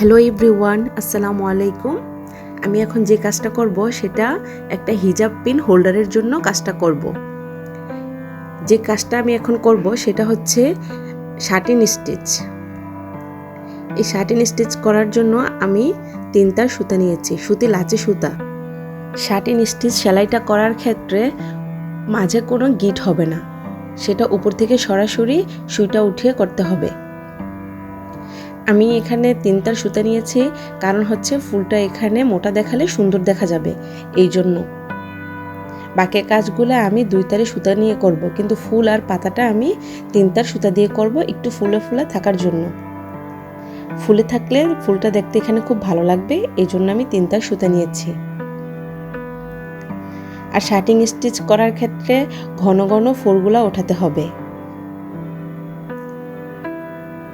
Hello everyone, আসসালামু আলাইকুম। আমি এখন যে কাজটা করব সেটা একটা হিজাব পিন হোল্ডারের জন্য কাজটা করব। যে কাজটা আমি এখন করব সেটা হচ্ছে শাটিন স্টিচ। এই শাটিন স্টিচ করার জন্য আমি 3 তার সুতা নিয়েছি, সুতি লাচি সুতা। শাটিন স্টিচ সেলাইটা করার ক্ষেত্রে মাঝে কোনো গিট হবে না, সেটা উপর থেকে সরাসরি সুইটা উঠিয়ে করতে হবে। আমি এখানে 3 তার সুতা নিয়েছি, কারণ হচ্ছে ফুলটা এখানে মোটা দেখালে সুন্দর দেখা যাবে, এই জন্য। বাকি কাজগুলো আমি 2 তারে সুতা নিয়ে করব, কিন্তু ফুল আর পাতাটা আমি 3 তার সুতা দিয়ে করব, একটু ফুলে ফুলে থাকার জন্য। ফুলে থাকলে ফুলটা দেখতে এখানে খুব ভালো লাগবে, এই জন্য আমি 3 তার সুতা নিয়েছি। আর শাটিং স্টিচ করার ক্ষেত্রে ঘন ঘন ফুলগুলা ওঠাতে হবে।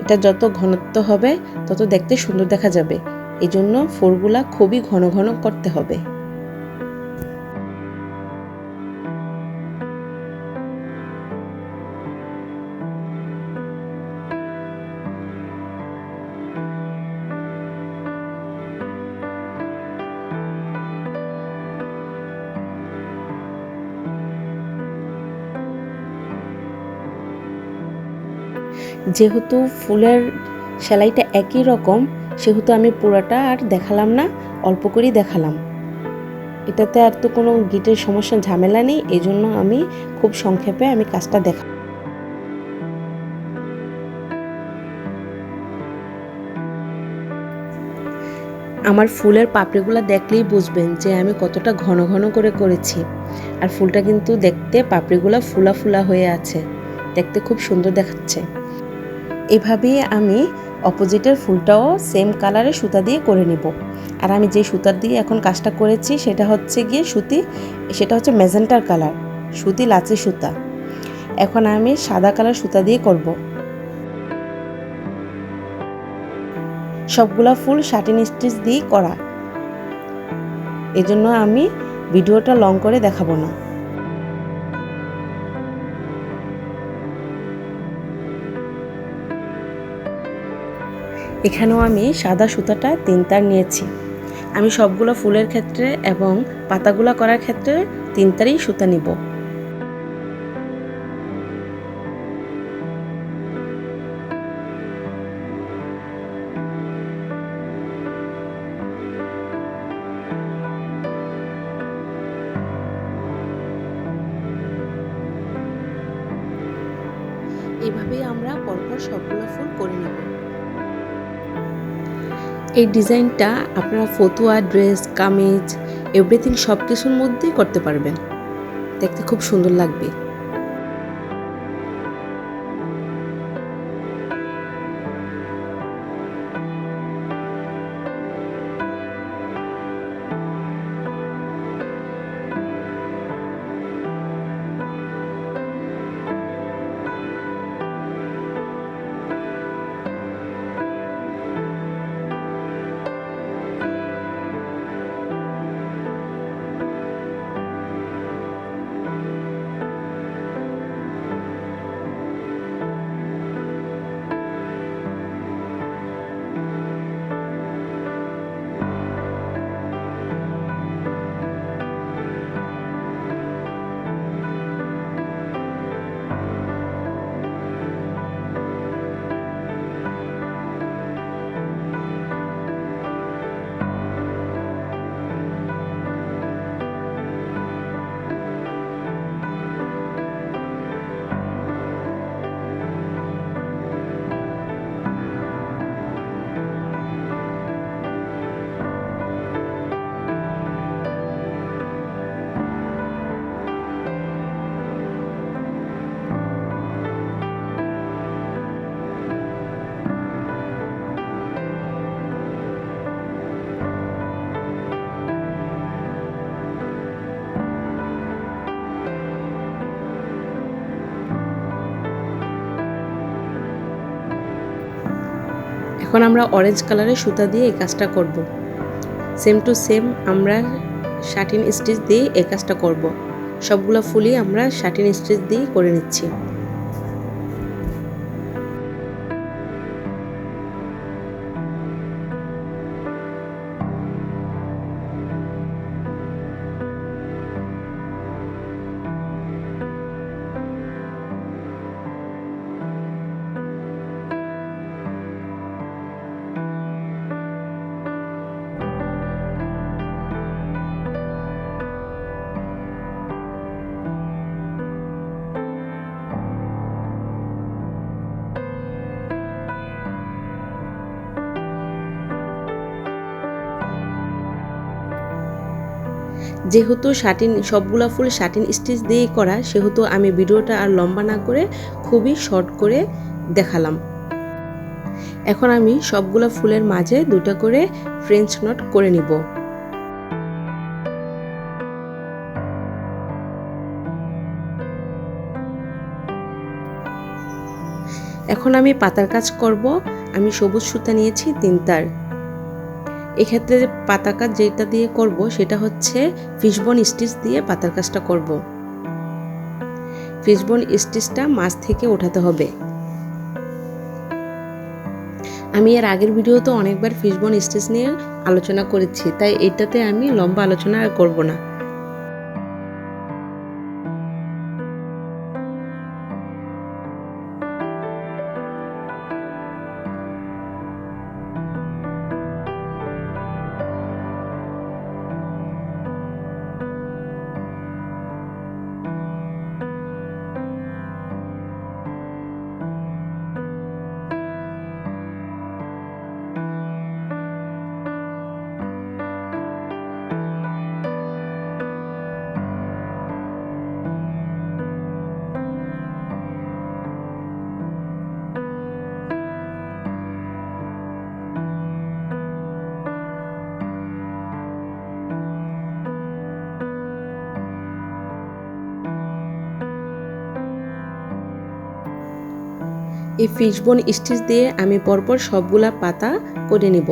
এটা যত ঘনত্ব হবে তত দেখতে সুন্দর দেখা যাবে, এই জন্য ফোরগুলা খুবই ঘন ঘন করতে হবে। যেহেতু ফুলের সেলাইটা একই রকম, সেহেতু আমি পুরাটা আর দেখালাম না, অল্প করেই দেখালাম। এটাতে আর তো কোনো গিটের সমস্যা ঝামেলা নেই, এই জন্য আমি খুব সংক্ষেপে আমি কাজটা দেখা। আমার ফুলের পাপড়িগুলো দেখলেই বুঝবেন যে আমি কতটা ঘন ঘন করে করেছি। আর ফুলটা কিন্তু দেখতে পাপড়িগুলো ফুলা ফুলা হয়ে আছে, দেখতে খুব সুন্দর দেখাচ্ছে। এভাবেই আমি অপোজিটের ফুলটাও সেম কালারের সুতা দিয়ে করে নিব। আর আমি যে সুতার দিয়ে এখন কাজটা করেছি সেটা হচ্ছে গিয়ে সেটা হচ্ছে ম্যাজেন্টার কালার, সুতি লাচি সুতা। এখন আমি সাদা কালার সুতা দিয়ে করব। সবগুলা ফুল শাটিন স্টিচ দিয়ে করা, এজন্য আমি ভিডিওটা লং করে দেখাবো না। এখানেও আমি সাদা সুতাটা 3 তার নিয়েছি। আমি সবগুলো ফুলের ক্ষেত্রে এবং পাতাগুলা করার ক্ষেত্রে 3 তারই সুতা নিব। এইভাবেই আমরা পরপর সবগুলো ফুল করে নেব। এই ডিজাইনটা আপনারা ফতুয়া, ড্রেস, কামিজ, এভরিথিং সব কিছুর মধ্যেই করতে পারবেন, দেখতে খুব সুন্দর লাগবে। এখন আমরা অরেঞ্জ কালারের সুতা দিয়ে এই কাজটা করব। সেম টু সেম আমরা শাটিন স্টিচ দিয়ে এই কাজটা করব। সবগুলো ফুলই আমরা শাটিন স্টিচ দিয়ে করে নিচ্ছি। যেহেতু শাটিন সবগুলা ফুল শাটিন স্টিচ দিয়েই করা, সেহেতু আমি ভিডিওটা আর লম্বা না করে খুবই শর্ট করে দেখালাম। এখন আমি সবগুলা ফুলের মাঝে 2টা করে ফ্রেঞ্চ নট করে নিব। এখন আমি পাতার কাজ করব। আমি সবুজ সুতা নিয়েছি 3 তার। এক্ষেত্রে পাতার কাজ যেটা দিয়ে করব সেটা হচ্ছে ফিশবোন স্টিচ দিয়ে পাতার কাজটা করব। ফিশবোন স্টিচটা মাছ থেকে উঠাতে হবে। আমি এর আগের ভিডিওতে অনেকবার ফিশবোন স্টিচ নিয়ে আলোচনা করেছি, তাই এটাতে আমি লম্বা আলোচনা আর করব না। এই ফিশবোন স্টিচ দিয়ে আমি পরপর সবগুলা পাতা করে নিব।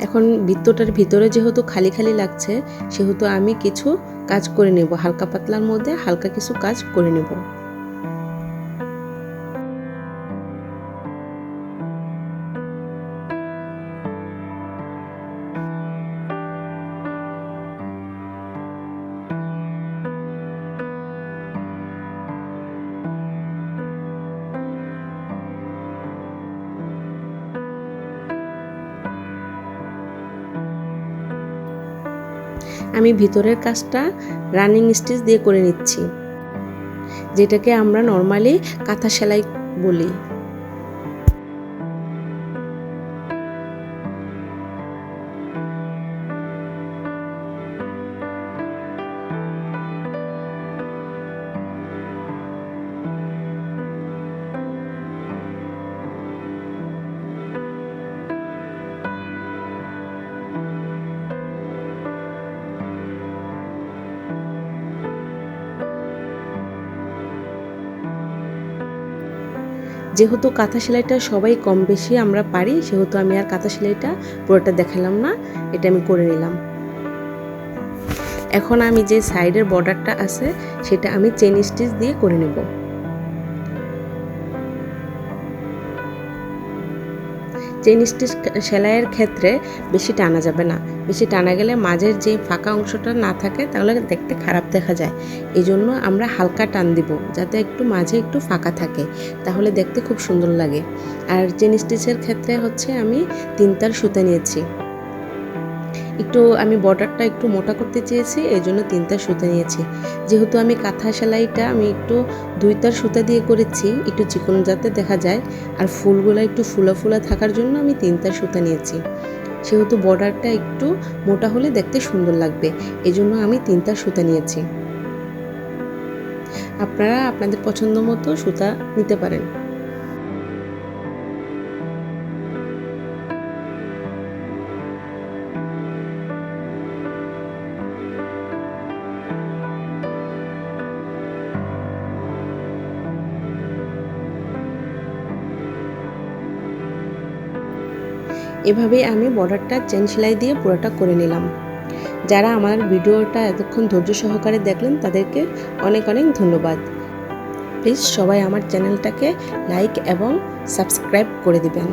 এখন বৃত্তটার ভিতরে যেহেতু খালি খালি লাগছে, সেহেতু আমি কিছু কাজ করে নেব, হালকা পাতলার মধ্যে হালকা কিছু কাজ করে নেব। আমি ভিতরের কাজটা রানিং স্টিচ দিয়ে করে নিচ্ছি, যেটাকে আমরা নর্মালি কাঁথা সেলাই বলি। যেহেতু কাঁথা সেলাইটা সবাই কম বেশি আমরা পারি, সেহেতু আমি আর কাঁথা সেলাইটা পুরোটা দেখালাম না, এটা আমি করে নিলাম। এখন আমি যে সাইডের বর্ডারটা আছে সেটা আমি চেন স্টিচ দিয়ে করে নেব। চেন স্টিচ সেলাইয়ের ক্ষেত্রে বেশি টানা যাবে না, বেশি টানা গেলে মাঝের যে ফাঁকা অংশটা না থাকে তাহলে দেখতে খারাপ দেখা যায়। এই জন্য আমরা হালকা টান দিব, যাতে একটু মাঝে একটু ফাঁকা থাকে, তাহলে দেখতে খুব সুন্দর লাগে। আর চেন স্টিচের ক্ষেত্রে হচ্ছে আমি 3 তার সুতা নিয়েছি। একটু আমি বর্ডারটা একটু মোটা করতে চেয়েছি, এই জন্য 3 তার সুতা নিয়েছি। যেহেতু আমি কাঁথা সেলাইটা আমি একটু 2 তার সুতা দিয়ে করেছি, একটু চিকন যাতে দেখা যায়, আর ফুলগুলো একটু ফুলা ফুলা থাকার জন্য আমি 3 তার সুতা নিয়েছি। সেহেতু বর্ডারটা একটু মোটা হলে দেখতে সুন্দর লাগবে, এই জন্য আমি 3 তার সুতা নিয়েছি। আপনারা আপনাদের পছন্দ মতো সুতা নিতে পারেন। এভাবেই আমি বর্ডারটা চেন সেলাই দিয়ে পুরোটা করে নিলাম। যারা আমার ভিডিওটা এতক্ষণ ধৈর্য সহকারে দেখলেন তাদেরকে অনেক অনেক ধন্যবাদ। প্লিজ সবাই আমার চ্যানেলটাকে লাইক এবং সাবস্ক্রাইব করে দিবেন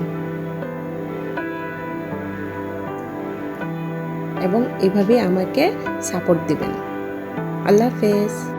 এবং এভাবে আমাকে সাপোর্ট দিবেন। আল্লাহ হাফেজ।